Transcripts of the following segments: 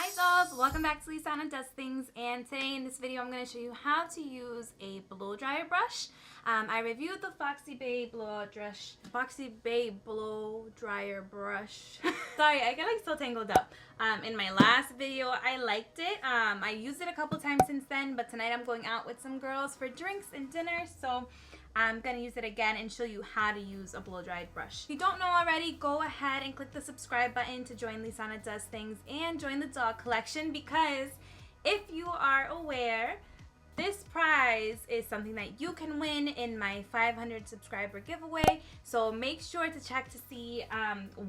Hi dolls, welcome back to Lisanna Does Things, and today in this video I'm going to show you how to use a blow dryer brush. I reviewed the Foxybae blow dryer brush. Sorry, I get like so tangled up. In my last video I liked it. I used it a couple times since then, but tonight I'm going out with some girls for drinks and dinner, so I'm going to use it again and show you how to use a blow-dried brush. If you don't know already, go ahead and click the subscribe button to join Lisanna Does Things and join the dog collection, because if you are aware, this prize is something that you can win in my 500 subscriber giveaway. So make sure to check to see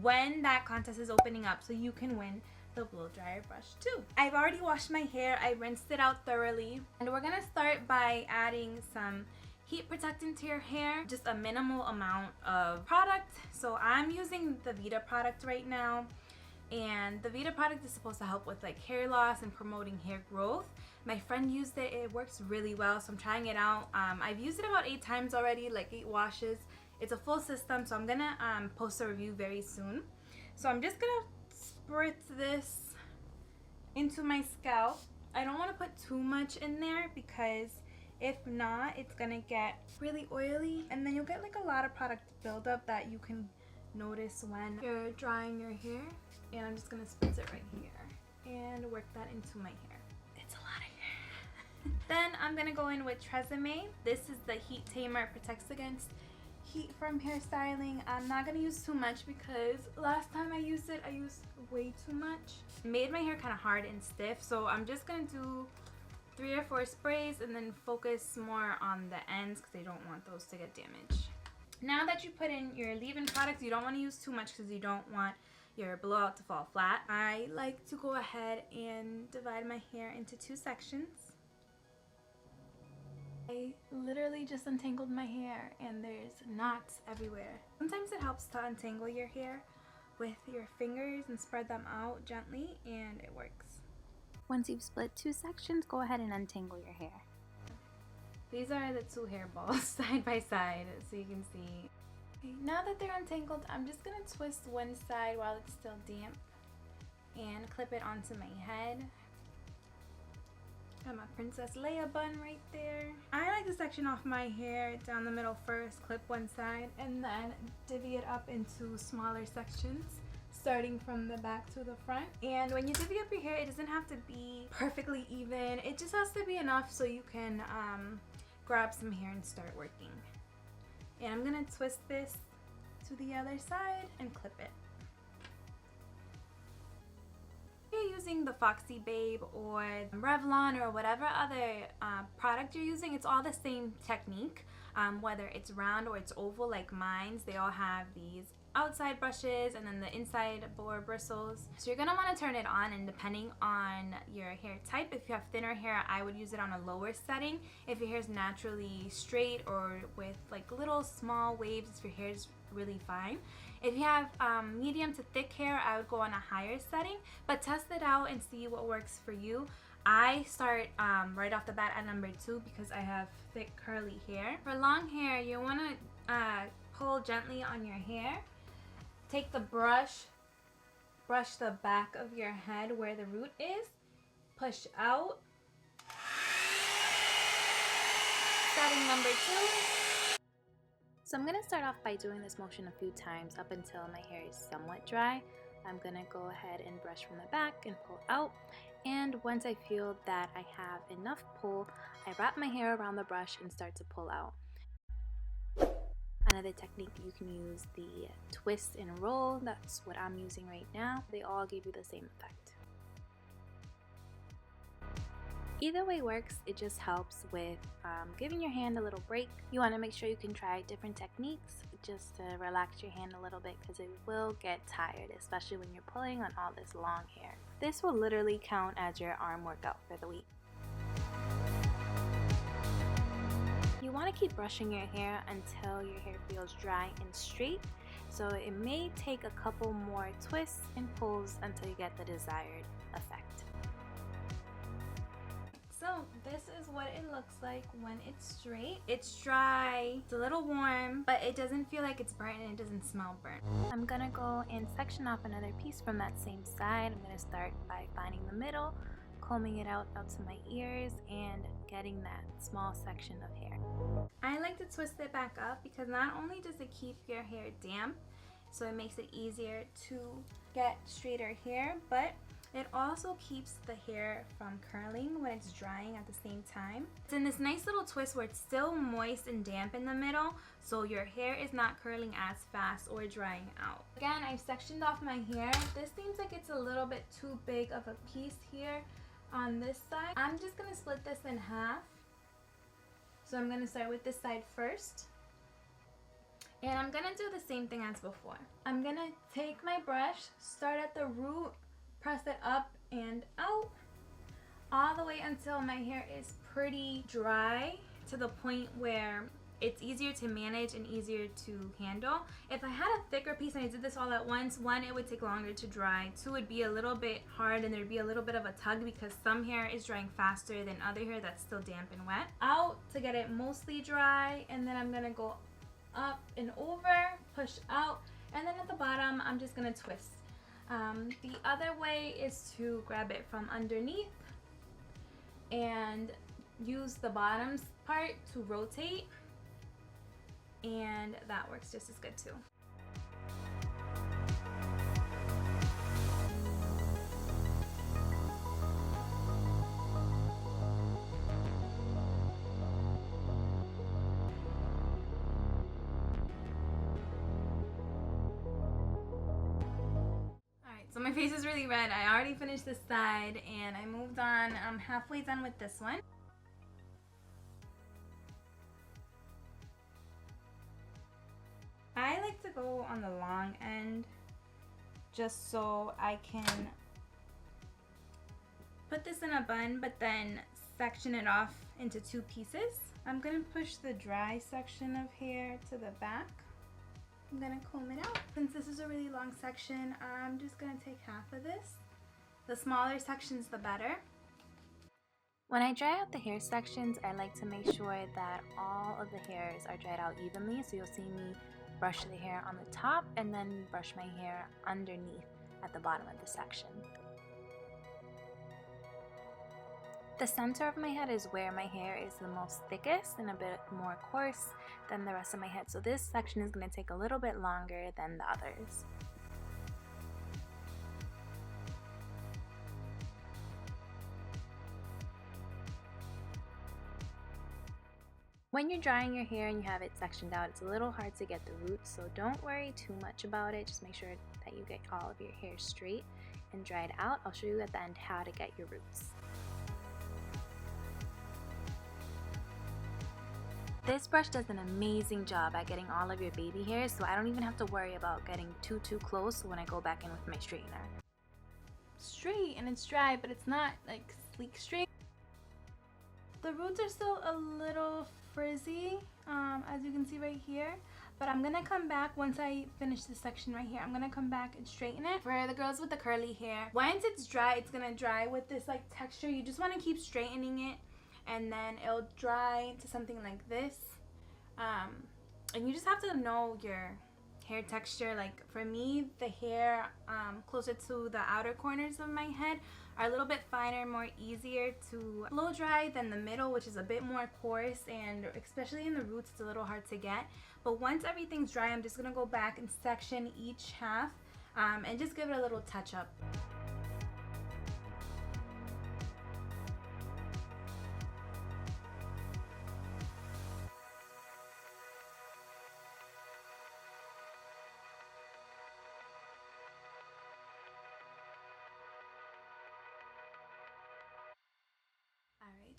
when that contest is opening up so you can win the blow dryer brush too. I've already washed my hair. I rinsed it out thoroughly. And we're going to start by adding some heat protectant to your hair, just a minimal amount of product. So I'm using the Vita product right now, and the Vita product is supposed to help with like hair loss and promoting hair growth. My friend used it, it works really well, so I'm trying it out. I've used it about 8 times already, like 8 washes. It's a full system, so I'm gonna post a review very soon. So I'm just gonna spritz this into my scalp. I don't want to put too much in there because if not, it's gonna get really oily, and then you'll get like a lot of product buildup that you can notice when you're drying your hair. And I'm just gonna spritz it right here and work that into my hair. It's a lot of hair. Then I'm gonna go in with Tresemme. This is the heat tamer. It protects against heat from hairstyling. I'm not gonna use too much because last time I used it, I used way too much. It made my hair kind of hard and stiff, so I'm just gonna do 3 or 4 sprays and then focus more on the ends because I don't want those to get damaged. Now that you put in your leave-in product, you don't want to use too much because you don't want your blowout to fall flat. I like to go ahead and divide my hair into 2 sections. I literally just untangled my hair and there's knots everywhere. Sometimes it helps to untangle your hair with your fingers and spread them out gently, and it works. Once you've split 2 sections, go ahead and untangle your hair. These are the 2 hair balls side by side, so you can see. Okay, now that they're untangled, I'm just going to twist one side while it's still damp and clip it onto my head. Got my Princess Leia bun right there. I like to section off my hair down the middle first, clip one side, and then divvy it up into smaller sections, starting from the back to the front. And when you divvy up your hair, it doesn't have to be perfectly even. It just has to be enough so you can grab some hair and start working. And I'm gonna twist this to the other side and clip it. If you're using the Foxybae or Revlon or whatever other product you're using, it's all the same technique. Whether it's round or it's oval like mine's, they all have these outside brushes and then the inside bore bristles. So you're going to want to turn it on, and depending on your hair type, if you have thinner hair, I would use it on a lower setting. If your hair is naturally straight or with like little small waves, if your hair is really fine. If you have medium to thick hair, I would go on a higher setting, but test it out and see what works for you. I start right off the bat at number 2 because I have thick curly hair. For long hair, you want to pull gently on your hair. Take the brush the back of your head where the root is, push out. Setting number 2. So I'm going to start off by doing this motion a few times up until my hair is somewhat dry. I'm going to go ahead and brush from the back and pull out. And once I feel that I have enough pull, I wrap my hair around the brush and start to pull out. Another technique, you can use the twist and roll. That's what I'm using right now. They all give you the same effect. Either way works. It just helps with giving your hand a little break. You want to make sure you can try different techniques just to relax your hand a little bit, because it will get tired, especially when you're pulling on all this long hair. This will literally count as your arm workout for the week. You want to keep brushing your hair until your hair feels dry and straight, so it may take a couple more twists and pulls until you get the desired effect. So this is what it looks like when it's straight. It's dry, it's a little warm, but it doesn't feel like it's burnt and it doesn't smell burnt. I'm gonna go and section off another piece from that same side. I'm gonna start by finding the middle, combing it out to my ears, and getting that small section of hair. I like to twist it back up because not only does it keep your hair damp, so it makes it easier to get straighter hair, but it also keeps the hair from curling when it's drying at the same time. It's in this nice little twist where it's still moist and damp in the middle, so your hair is not curling as fast or drying out. Again, I've sectioned off my hair. This seems like it's a little bit too big of a piece here on this side. I'm just gonna split this in half. So I'm gonna start with this side first. And I'm gonna do the same thing as before. I'm gonna take my brush, start at the root, press it up and out, all the way until my hair is pretty dry, to the point where it's easier to manage and easier to handle. If I had a thicker piece and I did this all at once, one, it would take longer to dry. Two, it'd be a little bit hard and there'd be a little bit of a tug because some hair is drying faster than other hair that's still damp and wet. Out to get it mostly dry, and then I'm gonna go up and over, push out, and then at the bottom I'm just gonna twist. The other way is to grab it from underneath and use the bottom part to rotate, and that works just as good too. So my face is really red. I already finished this side and I moved on. I'm halfway done with this one. I like to go on the long end just so I can put this in a bun, but then section it off into two pieces. I'm gonna push the dry section of hair to the back. I'm gonna comb it out. Since this is a really long section, I'm just gonna take half of this. The smaller sections, the better. When I dry out the hair sections, I like to make sure that all of the hairs are dried out evenly. So you'll see me brush the hair on the top and then brush my hair underneath at the bottom of the section. The center of my head is where my hair is the most thickest and a bit more coarse than the rest of my head. So this section is going to take a little bit longer than the others. When you're drying your hair and you have it sectioned out, it's a little hard to get the roots, so don't worry too much about it. Just make sure that you get all of your hair straight and dried out. I'll show you at the end how to get your roots. This brush does an amazing job at getting all of your baby hairs, so I don't even have to worry about getting too close when I go back in with my straightener. Straight and it's dry, but it's not like sleek straight. The roots are still a little frizzy, as you can see right here, but I'm gonna come back once I finish this section right here. I'm gonna come back and straighten it. For the girls with the curly hair, once it's dry, it's gonna dry with this like texture. You just want to keep straightening it, and then it'll dry to something like this. And you just have to know your hair texture. Like for me, the hair closer to the outer corners of my head are a little bit finer, more easier to blow dry than the middle, which is a bit more coarse, and especially in the roots it's a little hard to get. But once everything's dry, I'm just gonna go back and section each half and just give it a little touch up.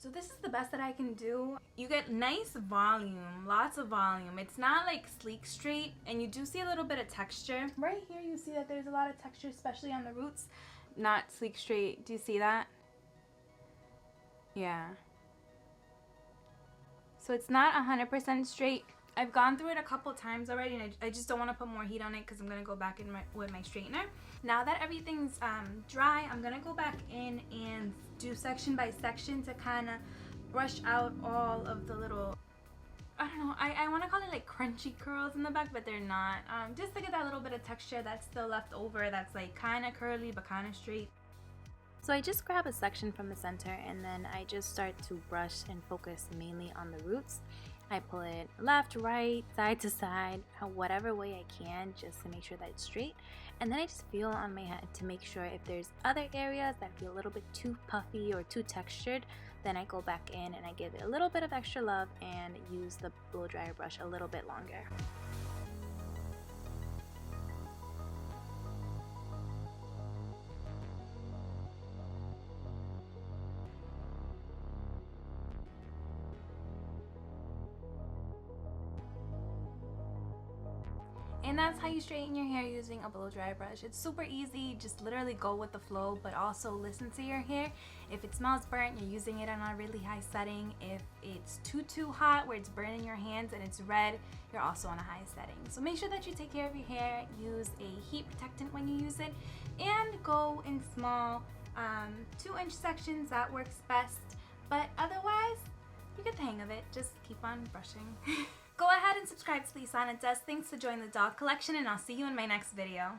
So this is the best that I can do. You get nice volume, lots of volume. It's not like sleek straight, and you do see a little bit of texture. Right here you see that there's a lot of texture, especially on the roots. Not sleek straight. Do you see that? Yeah. So it's not 100% straight. I've gone through it a couple times already, and I just don't want to put more heat on it because I'm going to go back in with my straightener. Now that everything's dry, I'm going to go back in and do section by section to kind of brush out all of the little, I don't know, I want to call it like crunchy curls in the back, but they're not. Just to get that little bit of texture that's still left over, that's like kind of curly but kind of straight. So I just grab a section from the center and then I just start to brush and focus mainly on the roots. I pull it left, right, side to side, whatever way I can, just to make sure that it's straight. And then I just feel on my head to make sure if there's other areas that feel a little bit too puffy or too textured, then I go back in and I give it a little bit of extra love and use the blow dryer brush a little bit longer. And that's how you straighten your hair using a blow dry brush. It's super easy, just literally go with the flow, but also listen to your hair. If it smells burnt, you're using it on a really high setting. If it's too hot where it's burning your hands and it's red, you're also on a high setting. So make sure that you take care of your hair, use a heat protectant when you use it, and go in small 2-inch sections. That works best, but otherwise you get the hang of it. Just keep on brushing. Go ahead and subscribe to Lisanna Does Things to join the dog collection, and I'll see you in my next video.